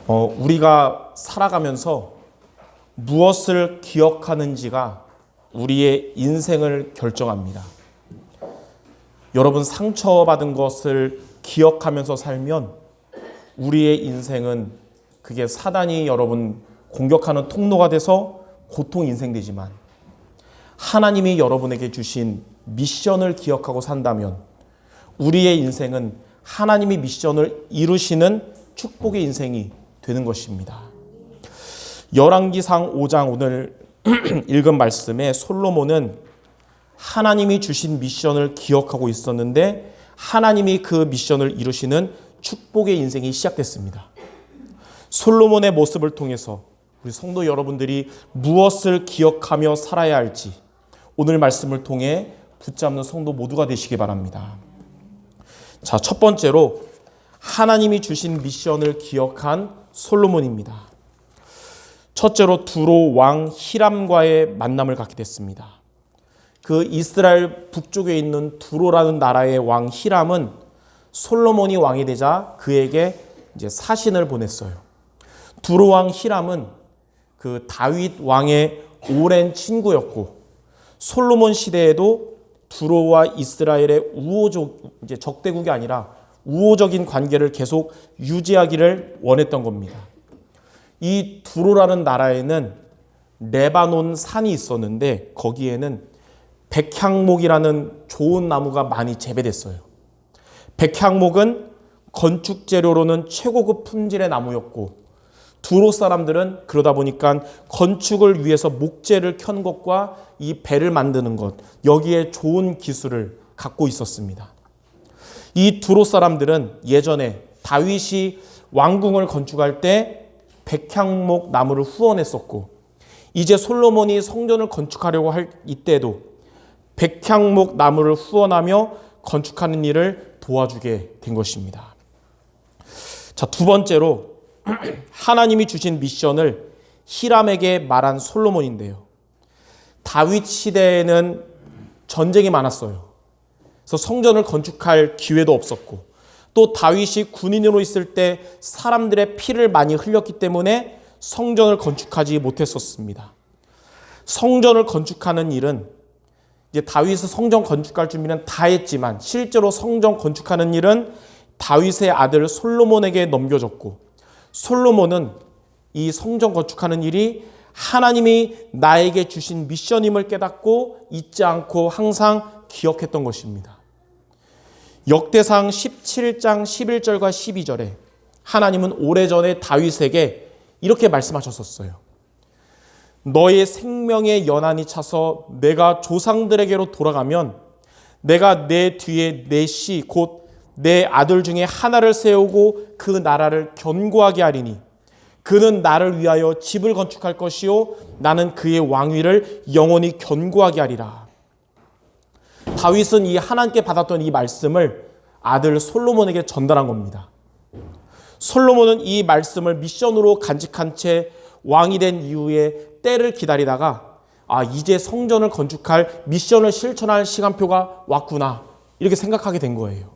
우리가 살아가면서 무엇을 기억하는지가 우리의 인생을 결정합니다. 여러분, 상처받은 것을 기억하면서 살면 우리의 인생은 그게 사단이 여러분 공격하는 통로가 돼서 고통 인생되지만, 하나님이 여러분에게 주신 미션을 기억하고 산다면 우리의 인생은 하나님이 미션을 이루시는 축복의 인생이 되는 것입니다. 열왕기상 5장 오늘 읽은 말씀에 솔로몬은 하나님이 주신 미션을 기억하고 있었는데 하나님이 그 미션을 이루시는 축복의 인생이 시작됐습니다. 솔로몬의 모습을 통해서 우리 성도 여러분들이 무엇을 기억하며 살아야 할지 오늘 말씀을 통해 붙잡는 성도 모두가 되시기 바랍니다. 자, 첫 번째로 하나님이 주신 미션을 기억한 솔로몬입니다. 첫째로 두로 왕 히람과의 만남을 갖게 됐습니다. 그 이스라엘 북쪽에 있는 두로라는 나라의 왕 히람은 솔로몬이 왕이 되자 그에게 이제 사신을 보냈어요. 두로 왕 히람은 그 다윗 왕의 오랜 친구였고, 솔로몬 시대에도 두로와 이스라엘의 이제 적대국이 아니라 우호적인 관계를 계속 유지하기를 원했던 겁니다. 이 두로라는 나라에는 레바논 산이 있었는데 거기에는 백향목이라는 좋은 나무가 많이 재배됐어요. 백향목은 건축 재료로는 최고급 품질의 나무였고, 두로 사람들은 그러다 보니까 건축을 위해서 목재를 켠 것과 이 배를 만드는 것, 여기에 좋은 기술을 갖고 있었습니다. 이 두로 사람들은 예전에 다윗이 왕궁을 건축할 때 백향목 나무를 후원했었고, 이제 솔로몬이 성전을 건축하려고 할 이때도 백향목 나무를 후원하며 건축하는 일을 도와주게 된 것입니다. 자, 두 번째로 하나님이 주신 미션을 히람에게 말한 솔로몬인데요. 다윗 시대에는 전쟁이 많았어요. 그래서 성전을 건축할 기회도 없었고, 또 다윗이 군인으로 있을 때 사람들의 피를 많이 흘렸기 때문에 성전을 건축하지 못했었습니다. 성전을 건축하는 일은 이제 다윗은 성전 건축할 준비는 다 했지만 실제로 성전 건축하는 일은 다윗의 아들 솔로몬에게 넘겨졌고, 솔로몬은 이 성전 건축하는 일이 하나님이 나에게 주신 미션임을 깨닫고 잊지 않고 항상 기억했던 것입니다. 역대상 17장 11절과 12절에 하나님은 오래전에 다윗에게 이렇게 말씀하셨었어요. 너의 생명의 연한이 차서 내가 조상들에게로 돌아가면 내가 내 뒤에 내 씨 곧 내 아들 중에 하나를 세우고 그 나라를 견고하게 하리니 그는 나를 위하여 집을 건축할 것이요 나는 그의 왕위를 영원히 견고하게 하리라. 다윗은 이 하나님께 받았던 이 말씀을 아들 솔로몬에게 전달한 겁니다. 솔로몬은 이 말씀을 미션으로 간직한 채 왕이 된 이후에 때를 기다리다가 이제 성전을 건축할 미션을 실천할 시간표가 왔구나, 이렇게 생각하게 된 거예요.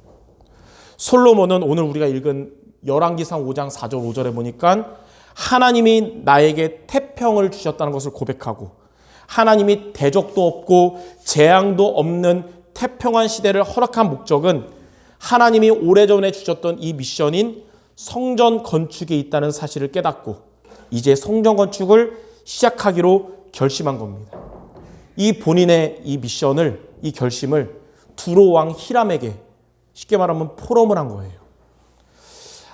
솔로몬은 오늘 우리가 읽은 열왕기상 5장 4절 5절에 보니까 하나님이 나에게 태평을 주셨다는 것을 고백하고, 하나님이 대적도 없고 재앙도 없는 태평한 시대를 허락한 목적은 하나님이 오래전에 주셨던 이 미션인 성전 건축에 있다는 사실을 깨닫고 이제 성전 건축을 시작하기로 결심한 겁니다. 이 본인의 이 미션을, 이 결심을 두로 왕 히람에게 쉽게 말하면 포럼을 한 거예요.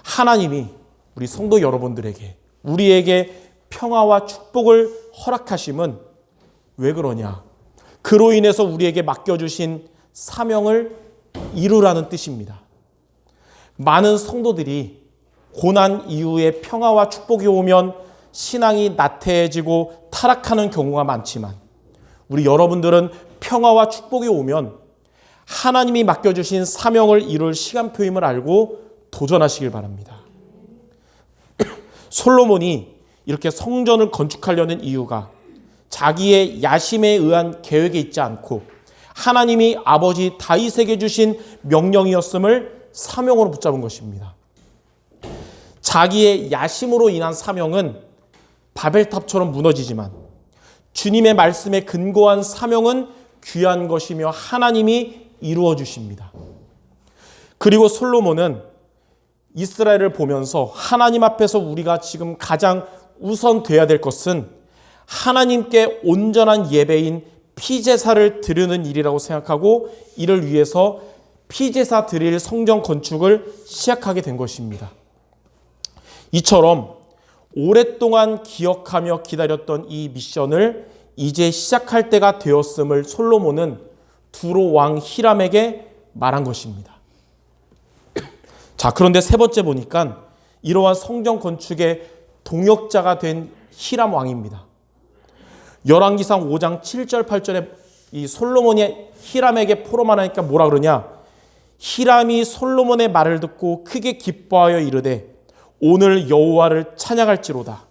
하나님이 우리 성도 여러분들에게, 우리에게 평화와 축복을 허락하심은 왜 그러냐? 그로 인해서 우리에게 맡겨주신 사명을 이루라는 뜻입니다. 많은 성도들이 고난 이후에 평화와 축복이 오면 신앙이 나태해지고 타락하는 경우가 많지만, 우리 여러분들은 평화와 축복이 오면 하나님이 맡겨주신 사명을 이룰 시간표임을 알고 도전하시길 바랍니다. 솔로몬이 이렇게 성전을 건축하려는 이유가 자기의 야심에 의한 계획에 있지 않고 하나님이 아버지 다윗에게 주신 명령이었음을 사명으로 붙잡은 것입니다. 자기의 야심으로 인한 사명은 바벨탑처럼 무너지지만 주님의 말씀에 근거한 사명은 귀한 것이며 하나님이 이루어 주십니다. 그리고 솔로몬은 이스라엘을 보면서 하나님 앞에서 우리가 지금 가장 우선돼야 될 것은 하나님께 온전한 예배인 피제사를 드리는 일이라고 생각하고 이를 위해서 피제사 드릴 성전 건축을 시작하게 된 것입니다. 이처럼 오랫동안 기억하며 기다렸던 이 미션을 이제 시작할 때가 되었음을 솔로몬은 두로 왕 히람에게 말한 것입니다. 자, 그런데 세 번째 보니까 이러한 성전 건축의 동역자가 된 히람 왕입니다. 열왕기상 5장 7절 8절에 이 솔로몬이 히람에게 포로만 하니까 뭐라 그러냐? 히람이 솔로몬의 말을 듣고 크게 기뻐하여 이르되 오늘 여호와를 찬양할지로다.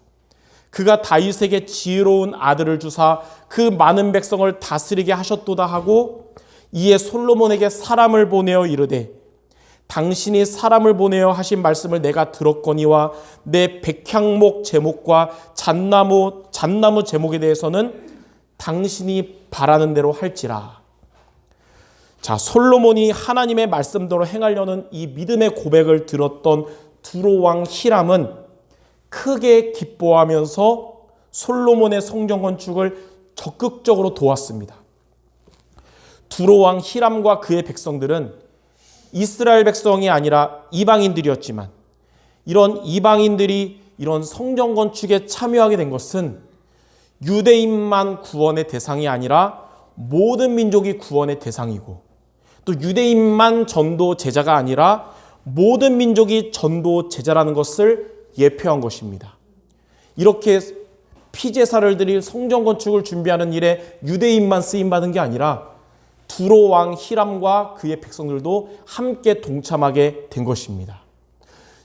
그가 다윗에게 지혜로운 아들을 주사 그 많은 백성을 다스리게 하셨도다 하고 이에 솔로몬에게 사람을 보내어 이르되 당신이 사람을 보내어 하신 말씀을 내가 들었거니와 내 백향목 제목과 잣나무 제목에 대해서는 당신이 바라는 대로 할지라. 자, 솔로몬이 하나님의 말씀대로 행하려는 이 믿음의 고백을 들었던 두로 왕 히람은 크게 기뻐하면서 솔로몬의 성전 건축을 적극적으로 도왔습니다. 두로 왕 히람과 그의 백성들은 이스라엘 백성이 아니라 이방인들이었지만 이런 이방인들이 이런 성전 건축에 참여하게 된 것은 유대인만 구원의 대상이 아니라 모든 민족이 구원의 대상이고 또 유대인만 전도 제자가 아니라 모든 민족이 전도 제자라는 것을 예표한 것입니다. 이렇게 피제사를 드릴 성전 건축을 준비하는 일에 유대인만 쓰임받은 게 아니라 두로 왕 히람과 그의 백성들도 함께 동참하게 된 것입니다.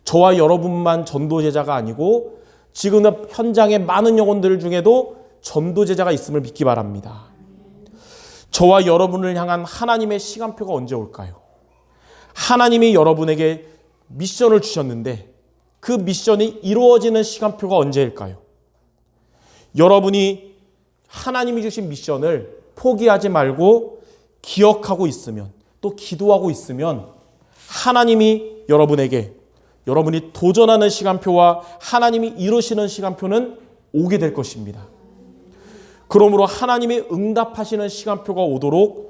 저와 여러분만 전도 제자가 아니고 지금 현장의 많은 영혼들 중에도 전도 제자가 있음을 믿기 바랍니다. 저와 여러분을 향한 하나님의 시간표가 언제 올까요? 하나님이 여러분에게 미션을 주셨는데 그 미션이 이루어지는 시간표가 언제일까요? 여러분이 하나님이 주신 미션을 포기하지 말고 기억하고 있으면 또 기도하고 있으면 하나님이 여러분에게 여러분이 도전하는 시간표와 하나님이 이루시는 시간표는 오게 될 것입니다. 그러므로 하나님이 응답하시는 시간표가 오도록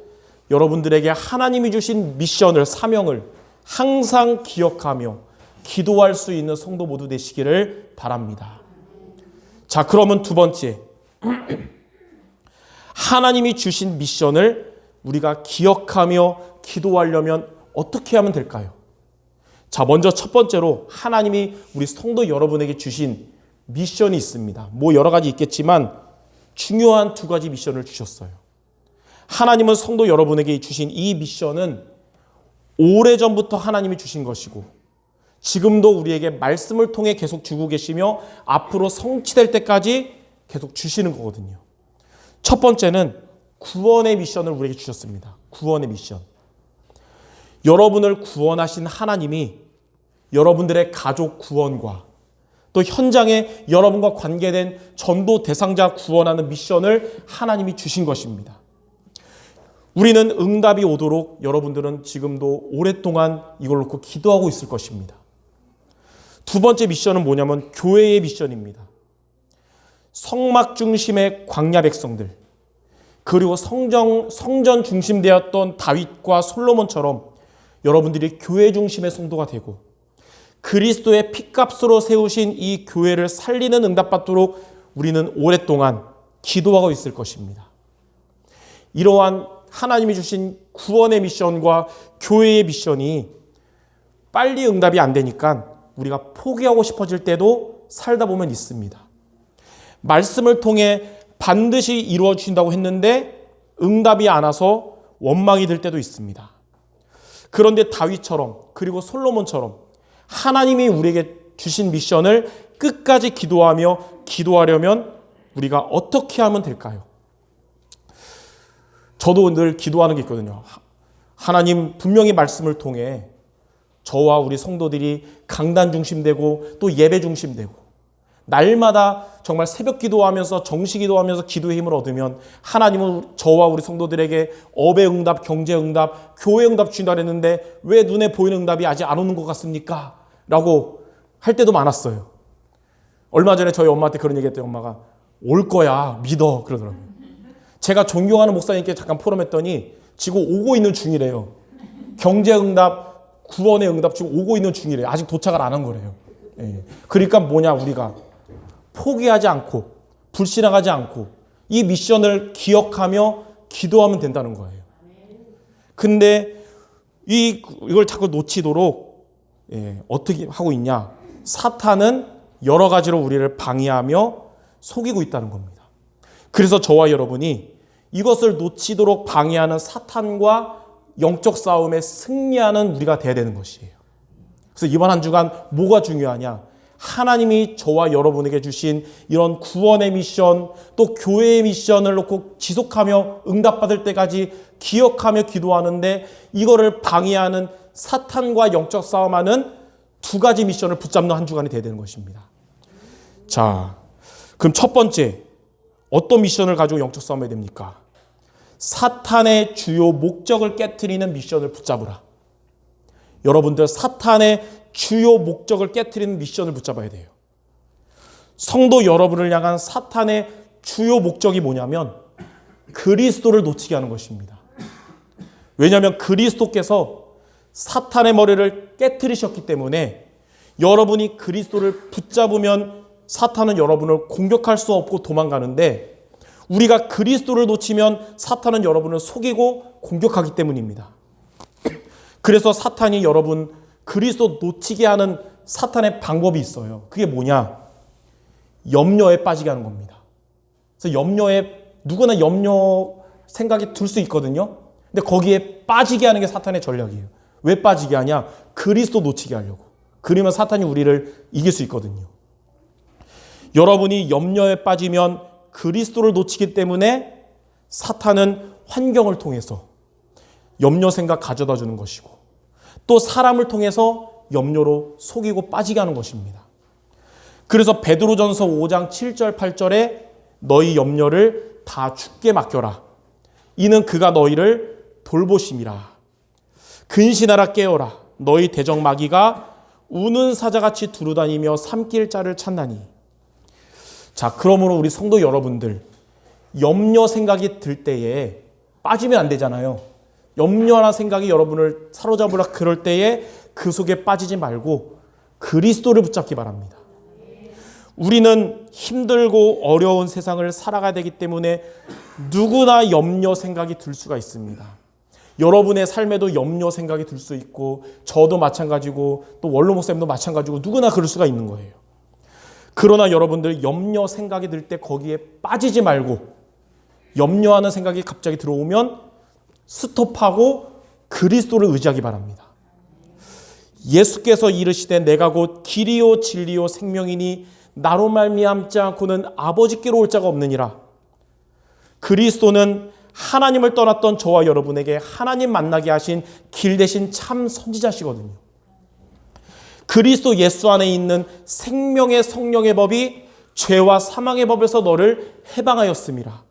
여러분들에게 하나님이 주신 미션을, 사명을 항상 기억하며 기도할 수 있는 성도 모두 되시기를 바랍니다. 자, 그러면 두 번째, 하나님이 주신 미션을 우리가 기억하며 기도하려면 어떻게 하면 될까요? 자, 먼저 첫 번째로 하나님이 우리 성도 여러분에게 주신 미션이 있습니다. 뭐 여러 가지 있겠지만 중요한 두 가지 미션을 주셨어요. 하나님은 성도 여러분에게 주신 이 미션은 오래전부터 하나님이 주신 것이고 지금도 우리에게 말씀을 통해 계속 주고 계시며 앞으로 성취될 때까지 계속 주시는 거거든요. 첫 번째는 구원의 미션을 우리에게 주셨습니다. 구원의 미션. 여러분을 구원하신 하나님이 여러분들의 가족 구원과 또 현장에 여러분과 관계된 전도 대상자 구원하는 미션을 하나님이 주신 것입니다. 우리는 응답이 오도록 여러분들은 지금도 오랫동안 이걸 놓고 기도하고 있을 것입니다. 두 번째 미션은 뭐냐면 교회의 미션입니다. 성막 중심의 광야 백성들, 그리고 성전 중심되었던 다윗과 솔로몬처럼 여러분들이 교회 중심의 성도가 되고 그리스도의 피값으로 세우신 이 교회를 살리는 응답받도록 우리는 오랫동안 기도하고 있을 것입니다. 이러한 하나님이 주신 구원의 미션과 교회의 미션이 빨리 응답이 안 되니까 우리가 포기하고 싶어질 때도 살다 보면 있습니다. 말씀을 통해 반드시 이루어 주신다고 했는데 응답이 안 와서 원망이 들 때도 있습니다. 그런데 다윗처럼 그리고 솔로몬처럼 하나님이 우리에게 주신 미션을 끝까지 기도하려면 우리가 어떻게 하면 될까요? 저도 늘 기도하는 게 있거든요. 하나님 분명히 말씀을 통해 저와 우리 성도들이 강단 중심되고 또 예배 중심되고 날마다 정말 새벽 기도하면서 정시 기도하면서 기도의 힘을 얻으면 하나님은 저와 우리 성도들에게 업의 응답, 경제 응답, 교회 응답 주신다 그랬는데 왜 눈에 보이는 응답이 아직 안 오는 것 같습니까? 라고 할 때도 많았어요. 얼마 전에 저희 엄마한테 그런 얘기했더니 엄마가 올 거야 믿어 그러더라고요. 제가 존경하는 목사님께 잠깐 포럼했더니 지금 오고 있는 중이래요. 경제 응답, 구원의 응답 지금 오고 있는 중이래요. 아직 도착을 안 한 거래요. 예. 그러니까 뭐냐, 우리가 포기하지 않고 불신앙하지 않고 이 미션을 기억하며 기도하면 된다는 거예요. 근데 이걸 자꾸 놓치도록 어떻게 하고 있냐? 사탄은 여러 가지로 우리를 방해하며 속이고 있다는 겁니다. 그래서 저와 여러분이 이것을 놓치도록 방해하는 사탄과 영적 싸움에 승리하는 우리가 돼야 되는 것이에요. 그래서 이번 한 주간 뭐가 중요하냐? 하나님이 저와 여러분에게 주신 이런 구원의 미션, 또 교회의 미션을 놓고 지속하며 응답받을 때까지 기억하며 기도하는데 이거를 방해하는 사탄과 영적 싸움하는 두 가지 미션을 붙잡는 한 주간이 돼야 되는 것입니다. 자, 그럼 첫 번째, 어떤 미션을 가지고 영적 싸움해야 됩니까? 사탄의 주요 목적을 깨트리는 미션을 붙잡으라. 여러분들 사탄의 주요 목적을 깨트리는 미션을 붙잡아야 돼요. 성도 여러분을 향한 사탄의 주요 목적이 뭐냐면 그리스도를 놓치게 하는 것입니다. 왜냐하면 그리스도께서 사탄의 머리를 깨트리셨기 때문에 여러분이 그리스도를 붙잡으면 사탄은 여러분을 공격할 수 없고 도망가는데 우리가 그리스도를 놓치면 사탄은 여러분을 속이고 공격하기 때문입니다. 그래서 사탄이 여러분 그리스도 놓치게 하는 사탄의 방법이 있어요. 그게 뭐냐? 염려에 빠지게 하는 겁니다. 그래서 누구나 염려 생각이 들 수 있거든요. 근데 거기에 빠지게 하는 게 사탄의 전략이에요. 왜 빠지게 하냐? 그리스도 놓치게 하려고. 그러면 사탄이 우리를 이길 수 있거든요. 여러분이 염려에 빠지면 그리스도를 놓치기 때문에 사탄은 환경을 통해서 염려 생각 가져다 주는 것이고 또 사람을 통해서 염려로 속이고 빠지게 하는 것입니다. 그래서 베드로전서 5장 7절 8절에 너희 염려를 다 주께 맡겨라. 이는 그가 너희를 돌보심이라. 근신하라 깨어라. 너희 대적 마귀가 우는 사자같이 두루다니며 삼킬 자를 찾나니. 자, 그러므로 우리 성도 여러분들 염려 생각이 들 때에 빠지면 안 되잖아요. 염려나 생각이 여러분을 사로잡으라 그럴 때에 그 속에 빠지지 말고 그리스도를 붙잡기 바랍니다. 우리는 힘들고 어려운 세상을 살아가야 되기 때문에 누구나 염려 생각이 들 수가 있습니다. 여러분의 삶에도 염려 생각이 들 수 있고 저도 마찬가지고 또 원로 목사님도 마찬가지고 누구나 그럴 수가 있는 거예요. 그러나 여러분들 염려 생각이 들 때 거기에 빠지지 말고 염려하는 생각이 갑자기 들어오면 스톱하고 그리스도를 의지하기 바랍니다. 예수께서 이르시되 내가 곧 길이요 진리요 생명이니 나로 말미암지 않고는 아버지께로 올 자가 없느니라. 그리스도는 하나님을 떠났던 저와 여러분에게 하나님 만나게 하신 길 대신 참 선지자시거든요. 그리스도 예수 안에 있는 생명의 성령의 법이 죄와 사망의 법에서 너를 해방하였음이라.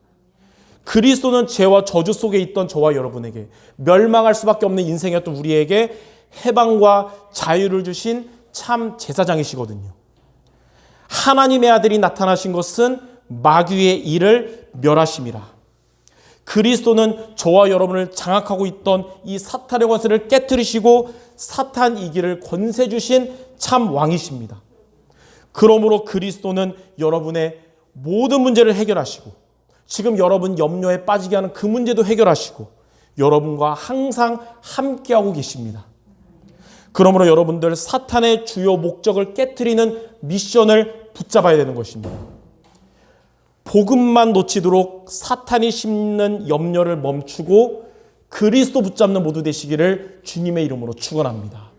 그리스도는 죄와 저주 속에 있던 저와 여러분에게 멸망할 수밖에 없는 인생이었던 우리에게 해방과 자유를 주신 참 제사장이시거든요. 하나님의 아들이 나타나신 것은 마귀의 일을 멸하심이라. 그리스도는 저와 여러분을 장악하고 있던 이 사탄의 권세를 깨뜨리시고 사탄 이기를 권세 주신 참 왕이십니다. 그러므로 그리스도는 여러분의 모든 문제를 해결하시고 지금 여러분 염려에 빠지게 하는 그 문제도 해결하시고 여러분과 항상 함께하고 계십니다. 그러므로 여러분들 사탄의 주요 목적을 깨트리는 미션을 붙잡아야 되는 것입니다. 복음만 놓치도록 사탄이 심는 염려를 멈추고 그리스도 붙잡는 모두 되시기를 주님의 이름으로 축원합니다.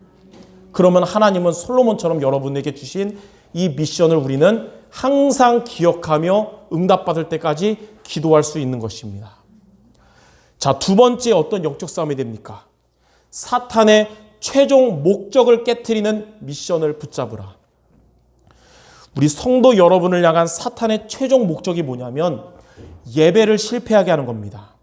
그러면 하나님은 솔로몬처럼 여러분에게 주신 이 미션을 우리는 항상 기억하며 응답받을 때까지 기도할 수 있는 것입니다. 자, 두 번째 어떤 영적 싸움이 됩니까? 사탄의 최종 목적을 깨트리는 미션을 붙잡으라. 우리 성도 여러분을 향한 사탄의 최종 목적이 뭐냐면 예배를 실패하게 하는 겁니다.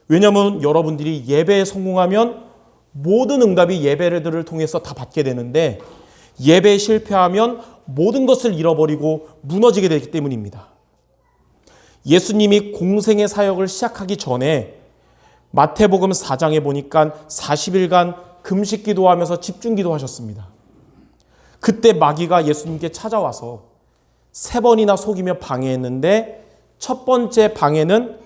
왜냐하면 여러분들이 예배에 성공하면 모든 응답이 예배들을 통해서 다 받게 되는데 예배에 실패하면 모든 것을 잃어버리고 무너지게 되기 때문입니다. 예수님이 공생의 사역을 시작하기 전에 마태복음 4장에 보니까 40일간 금식 기도하면서 집중 기도하셨습니다. 그때 마귀가 예수님께 찾아와서 3번이나 속이며 방해했는데 첫 번째 방해는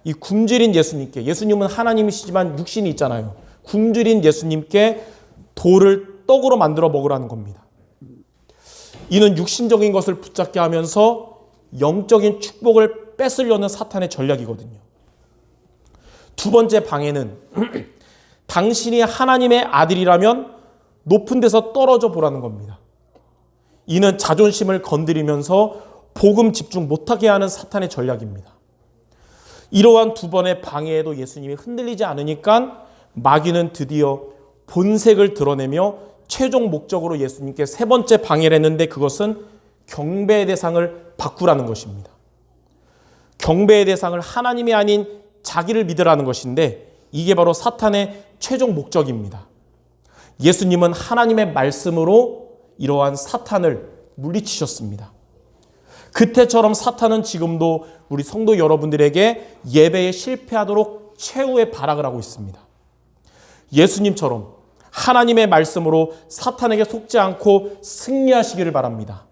이 굶주린 예수님께, 예수님은 하나님이시지만 육신이 있잖아요. 굶주린 예수님께 돌을 떡으로 만들어 먹으라는 겁니다. 이는 육신적인 것을 붙잡게 하면서 영적인 축복을 뺏으려는 사탄의 전략이거든요. 두 번째 방해는 당신이 하나님의 아들이라면 높은 데서 떨어져 보라는 겁니다. 이는 자존심을 건드리면서 복음 집중 못하게 하는 사탄의 전략입니다. 이러한 두 번의 방해에도 예수님이 흔들리지 않으니까 마귀는 드디어 본색을 드러내며 최종 목적으로 예수님께 3번째 방해를 했는데 그것은 경배의 대상을 바꾸라는 것입니다. 경배의 대상을 하나님이 아닌 자기를 믿으라는 것인데 이게 바로 사탄의 최종 목적입니다. 예수님은 하나님의 말씀으로 이러한 사탄을 물리치셨습니다. 그때처럼 사탄은 지금도 우리 성도 여러분들에게 예배에 실패하도록 최후의 발악을 하고 있습니다. 예수님처럼 하나님의 말씀으로 사탄에게 속지 않고 승리하시기를 바랍니다.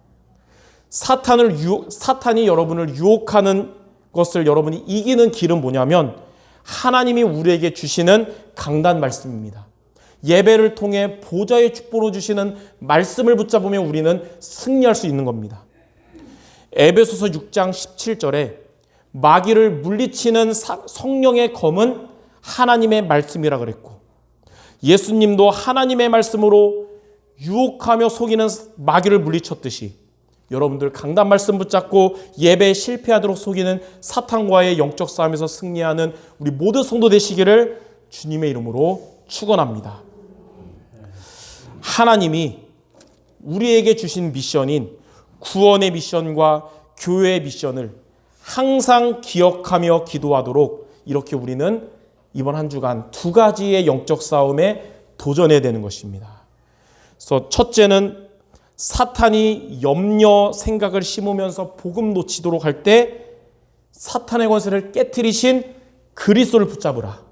사탄이 여러분을 유혹하는 것을 여러분이 이기는 길은 뭐냐면 하나님이 우리에게 주시는 강단 말씀입니다. 예배를 통해 보좌의 축복으로 주시는 말씀을 붙잡으면 우리는 승리할 수 있는 겁니다. 에베소서 6장 17절에 마귀를 물리치는 성령의 검은 하나님의 말씀이라 그랬고 예수님도 하나님의 말씀으로 유혹하며 속이는 마귀를 물리쳤듯이 여러분들 강단 말씀 붙잡고 예배에 실패하도록 속이는 사탄과의 영적 싸움에서 승리하는 우리 모든 성도 되시기를 주님의 이름으로 축원합니다. 하나님이 우리에게 주신 미션인 구원의 미션과 교회의 미션을 항상 기억하며 기도하도록 이렇게 우리는 이번 한 주간 2가지의 영적 싸움에 도전해야 되는 것입니다. 그래서 첫째는 사탄이 염려 생각을 심으면서 복음 놓치도록 할 때 사탄의 권세를 깨트리신 그리스도를 붙잡으라.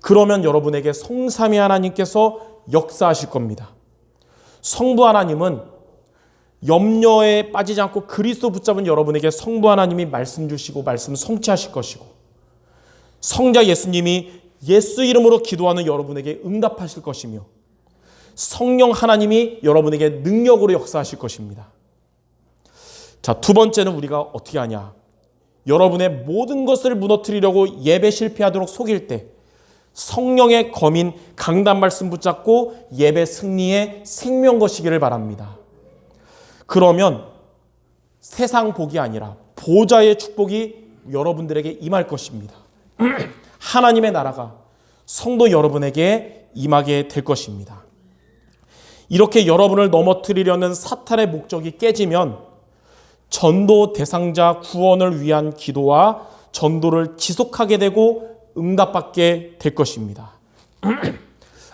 그러면 여러분에게 성삼위 하나님께서 역사하실 겁니다. 성부 하나님은 염려에 빠지지 않고 그리스도 붙잡은 여러분에게 성부 하나님이 말씀 주시고 말씀 성취하실 것이고 성자 예수님이 예수 이름으로 기도하는 여러분에게 응답하실 것이며 성령 하나님이 여러분에게 능력으로 역사하실 것입니다. 자, 두 번째는 우리가 어떻게 하냐? 여러분의 모든 것을 무너뜨리려고 예배 실패하도록 속일 때 성령의 검인 강단 말씀 붙잡고 예배 승리의 생명 거시기를 바랍니다. 그러면 세상 복이 아니라 보좌의 축복이 여러분들에게 임할 것입니다. 하나님의 나라가 성도 여러분에게 임하게 될 것입니다. 이렇게 여러분을 넘어뜨리려는 사탄의 목적이 깨지면 전도 대상자 구원을 위한 기도와 전도를 지속하게 되고 응답받게 될 것입니다.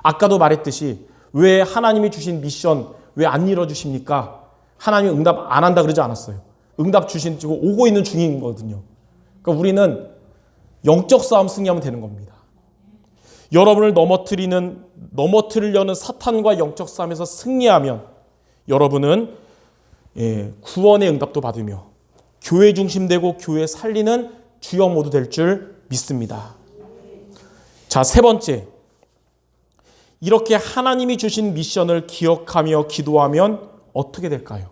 아까도 말했듯이 왜 하나님이 주신 미션 왜 안 이뤄주십니까? 하나님이 응답 안 한다 그러지 않았어요. 응답 주시고 오고 있는 중이거든요. 그러니까 우리는 영적 싸움 승리하면 되는 겁니다. 여러분을 넘어뜨리려는 사탄과 영적 싸움에서 승리하면 여러분은 구원의 응답도 받으며 교회 중심되고 교회 살리는 주역 모두 될 줄 믿습니다. 자, 세 번째. 이렇게 하나님이 주신 미션을 기억하며 기도하면 어떻게 될까요?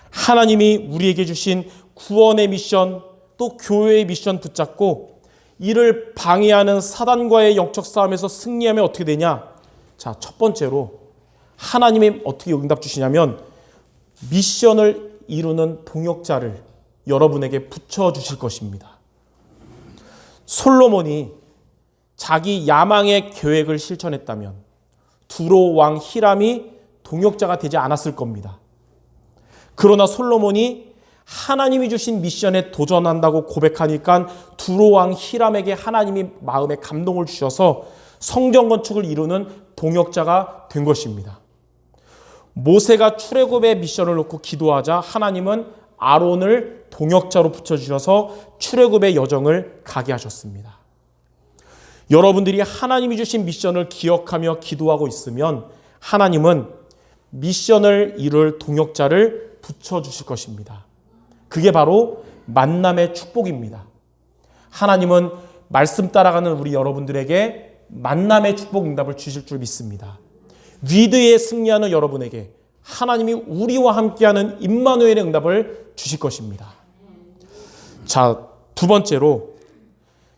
하나님이 우리에게 주신 구원의 미션 또 교회의 미션 붙잡고 이를 방해하는 사단과의 영적 싸움에서 승리하면 어떻게 되냐? 자, 첫 번째로 하나님이 어떻게 응답 주시냐면 미션을 이루는 동역자를 여러분에게 붙여주실 것입니다. 솔로몬이 자기 야망의 계획을 실천했다면 두로 왕 히람이 동역자가 되지 않았을 겁니다. 그러나 솔로몬이 하나님이 주신 미션에 도전한다고 고백하니까 두로 왕 히람에게 하나님이 마음에 감동을 주셔서 성전 건축을 이루는 동역자가 된 것입니다. 모세가 출애굽의 미션을 놓고 기도하자 하나님은 아론을 동역자로 붙여주셔서 출애굽의 여정을 가게 하셨습니다. 여러분들이 하나님이 주신 미션을 기억하며 기도하고 있으면 하나님은 미션을 이룰 동역자를 붙여주실 것입니다. 그게 바로 만남의 축복입니다. 하나님은 말씀 따라가는 우리 여러분들에게 만남의 축복 응답을 주실 줄 믿습니다. 위드에 승리하는 여러분에게 하나님이 우리와 함께하는 임마누엘의 응답을 주실 것입니다. 자, 두 번째로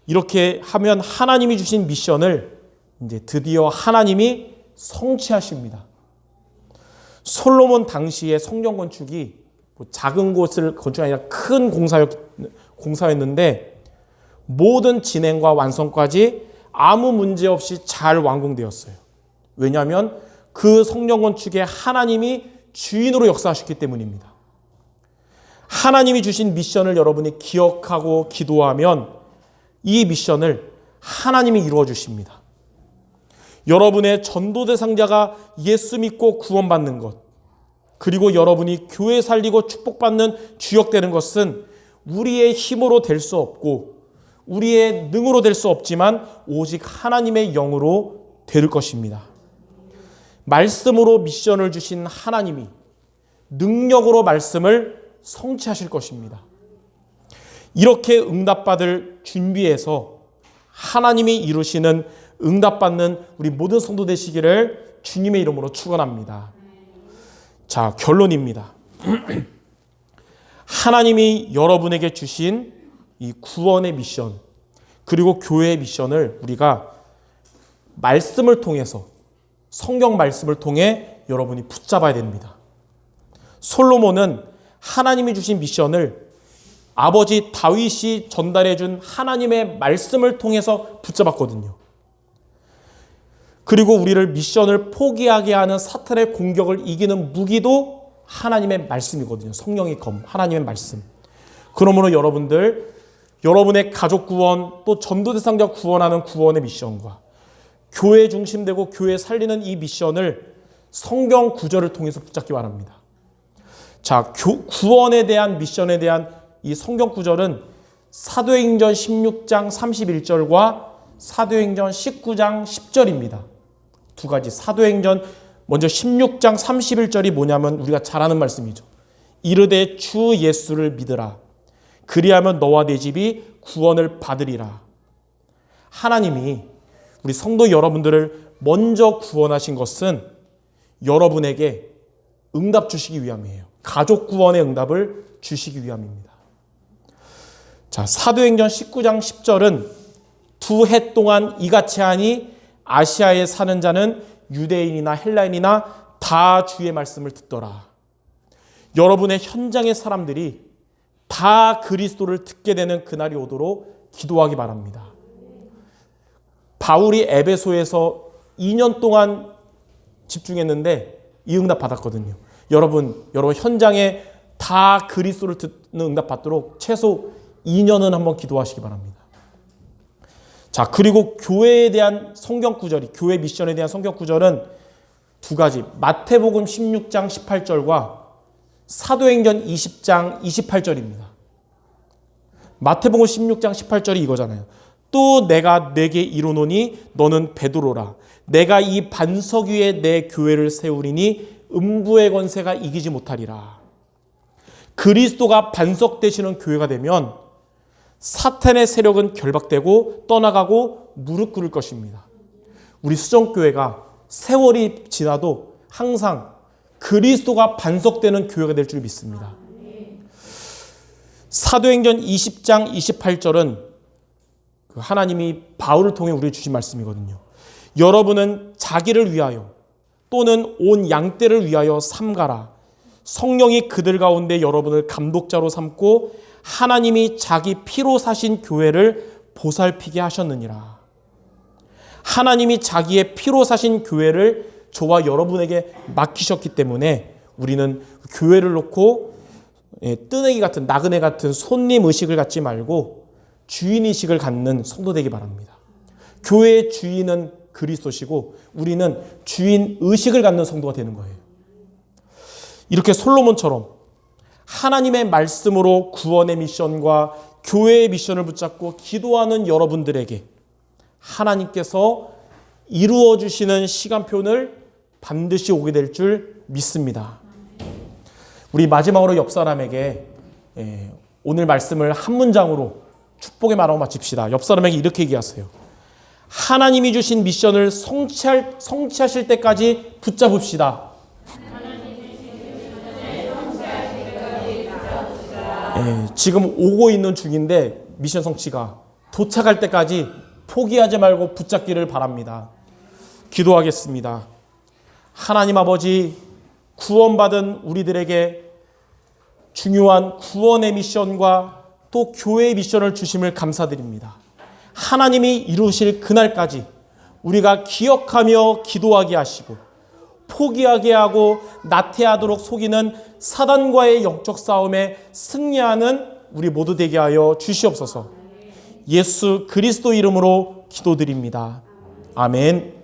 이렇게 하면 하나님이 주신 미션을 이제 드디어 하나님이 성취하십니다. 솔로몬 당시의 성전 건축이 작은 곳을 건축이 아니라 큰 공사였는데 모든 진행과 완성까지 아무 문제 없이 잘 완공되었어요. 왜냐하면 그 성전 건축에 하나님이 주인으로 역사하셨기 때문입니다. 하나님이 주신 미션을 여러분이 기억하고 기도하면 이 미션을 하나님이 이루어 주십니다. 여러분의 전도 대상자가 예수 믿고 구원받는 것, 그리고 여러분이 교회 살리고 축복받는 주역되는 것은 우리의 힘으로 될 수 없고 우리의 능으로 될 수 없지만 오직 하나님의 영으로 될 것입니다. 말씀으로 미션을 주신 하나님이 능력으로 말씀을 성취하실 것입니다. 이렇게 응답받을 준비해서 하나님이 이루시는 응답받는 우리 모든 성도 되시기를 주님의 이름으로 축원합니다. 자, 결론입니다. 하나님이 여러분에게 주신 이 구원의 미션 그리고 교회의 미션을 우리가 말씀을 통해서 성경 말씀을 통해 여러분이 붙잡아야 됩니다. 솔로몬은 하나님이 주신 미션을 아버지 다윗이 전달해 준 하나님의 말씀을 통해서 붙잡았거든요. 그리고 우리를 미션을 포기하게 하는 사탄의 공격을 이기는 무기도 하나님의 말씀이거든요. 성령의 검, 하나님의 말씀. 그러므로 여러분들, 여러분의 가족 구원, 또 전도 대상자 구원하는 구원의 미션과 교회 중심되고 교회 살리는 이 미션을 성경 구절을 통해서 붙잡기 바랍니다. 자, 구원에 대한 미션에 대한 이 성경 구절은 사도행전 16장 31절과 사도행전 19장 10절입니다. 두 가지. 사도행전 먼저 16장 31절이 뭐냐면 우리가 잘 아는 말씀이죠. 이르되 주 예수를 믿으라. 그리하면 너와 내 집이 구원을 받으리라. 하나님이 우리 성도 여러분들을 먼저 구원하신 것은 여러분에게 응답 주시기 위함이에요. 가족 구원의 응답을 주시기 위함입니다. 자, 사도행전 19장 10절은 두 해 동안 이같이 하니 아시아에 사는 자는 유대인이나 헬라인이나 다 주의 말씀을 듣더라. 여러분의 현장의 사람들이 다 그리스도를 듣게 되는 그날이 오도록 기도하기 바랍니다. 바울이 에베소에서 2년 동안 집중했는데 이 응답 받았거든요. 여러분 현장에 다 그리스도를 듣는 응답 받도록 최소 2년은 한번 기도하시기 바랍니다. 자, 그리고 교회에 대한 성경 구절이, 교회 미션에 대한 성경 구절은 두 가지. 마태복음 16장 18절과 사도행전 20장 28절입니다. 마태복음 16장 18절이 이거잖아요. 또 내가 내게 이르노니 너는 베드로라. 내가 이 반석 위에 내 교회를 세우리니 음부의 권세가 이기지 못하리라. 그리스도가 반석 되시는 교회가 되면 사탄의 세력은 결박되고 떠나가고 무릎 꿇을 것입니다. 우리 수정교회가 세월이 지나도 항상 그리스도가 반석되는 교회가 될 줄 믿습니다. 사도행전 20장 28절은 하나님이 바울을 통해 우리에게 주신 말씀이거든요. 여러분은 자기를 위하여 또는 온 양떼를 위하여 삼가라. 성령이 그들 가운데 여러분을 감독자로 삼고 하나님이 자기 피로 사신 교회를 보살피게 하셨느니라. 하나님이 자기의 피로 사신 교회를 저와 여러분에게 맡기셨기 때문에 우리는 교회를 놓고 뜨내기 같은, 나그네 같은 손님 의식을 갖지 말고 주인 의식을 갖는 성도 되기 바랍니다. 교회의 주인은 그리스도시고 우리는 주인 의식을 갖는 성도가 되는 거예요. 이렇게 솔로몬처럼 하나님의 말씀으로 구원의 미션과 교회의 미션을 붙잡고 기도하는 여러분들에게 하나님께서 이루어 주시는 시간표를 반드시 오게 될 줄 믿습니다. 우리 마지막으로 옆 사람에게 오늘 말씀을 한 문장으로 축복의 말하고 마칩시다. 옆 사람에게 이렇게 얘기하세요. 하나님이 주신 미션을 성취하실 때까지 붙잡읍시다. 지금 오고 있는 중인데 미션 성취가 도착할 때까지 포기하지 말고 붙잡기를 바랍니다. 기도하겠습니다. 하나님 아버지, 구원받은 우리들에게 중요한 구원의 미션과 또 교회의 미션을 주심을 감사드립니다. 하나님이 이루실 그날까지 우리가 기억하며 기도하게 하시고 포기하게 하고 나태하도록 속이는 사단과의 영적 싸움에 승리하는 우리 모두 되게 하여 주시옵소서. 예수 그리스도 이름으로 기도드립니다. 아멘.